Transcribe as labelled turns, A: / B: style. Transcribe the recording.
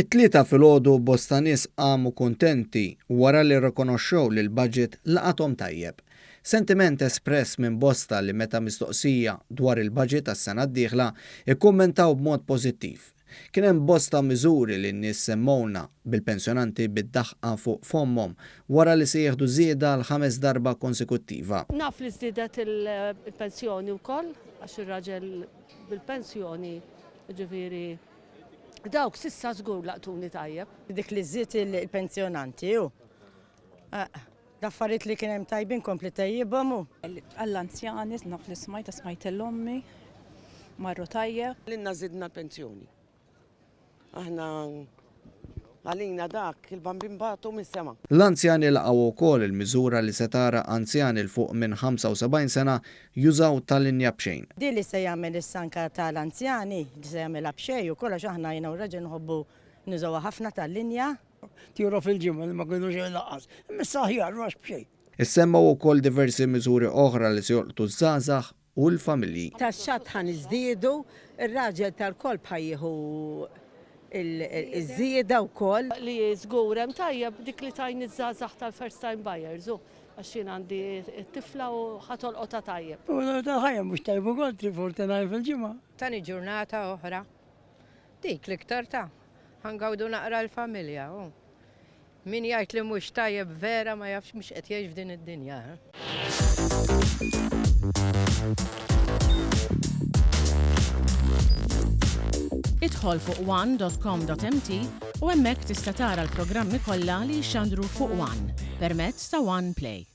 A: It-tlieta filgħodu bosta nies qamu kuntenti wara li rrikonoxxew li l-budget laqathom tajjeb. Sentiment espress minn bosta li meta mistoqsija dwar il-budget tas-sena d-dieħla ikkummentaw b'mod pożittiv. Kien hemm bosta miżuri li n-nies semmowna bil-pensjonanti bid-daħqa fuq fommhom wara li se jieħdu żieda l-5 darba konsekuttiva.
B: Naf li żdiedet il-pensjoni wkoll għax ir-raġel bil-pensjoni ġifieri dawk s'issa żgur laqtuni tajjeb.
C: Dik li żiet il-pensjonanti hu. L-affarijiet li kien hemm tajbin kompli tajjibhom hu.
D: Għall-anzjani naf li smajt l-ommi marru tajjeb.
E: L-inna żidna l-pensjoni. Aħna għalina dak il-bambin batu mis-sema.
A: L-anzjani laqgħu wkoll il-miżura li se tara anzjani l fuq minn 75 sena jużaw tal-linja b'xejn.
C: Di li se jagħmel is-sanka tal-anzjani li se jagħmilha b'xejn u kollox aħna jiena u raġel nħobbu nużawha ħafna tal-linja.
F: Tira fil-ġimgħa li ma kinux jinlaqqas. Imma saħjar għax b'xejn.
A: Issemmaw ukoll diversi miżuri oħra li se jolqtu żgħażagħ u l-familji.
G: Tax-xatt ħan iżdiedu, ir-raġel tal-kol bħajjieħu iż-żieda wkoll.
B: Li żgur hemm tajjeb dik li tajn iż-żgħażagħ tal-first time buyers għax jien għandi t-tifla u ħatolqota tajjeb.
F: U tal-ħajja mhux tajb ukoll 349 fil-ġimgħa.
H: Tani ġurnata oħra. Dik l-iktar ta' ħangawdu naqra l-familja. Min jgħid li mhux tajjeb vera ma jafx mhux qed jgħix f'din id-dinja.
I: Idħol fuq one.com.mt u hemmhekk tista' tara l-programmi kollha li jxandru fuq One permezz ta' One Play.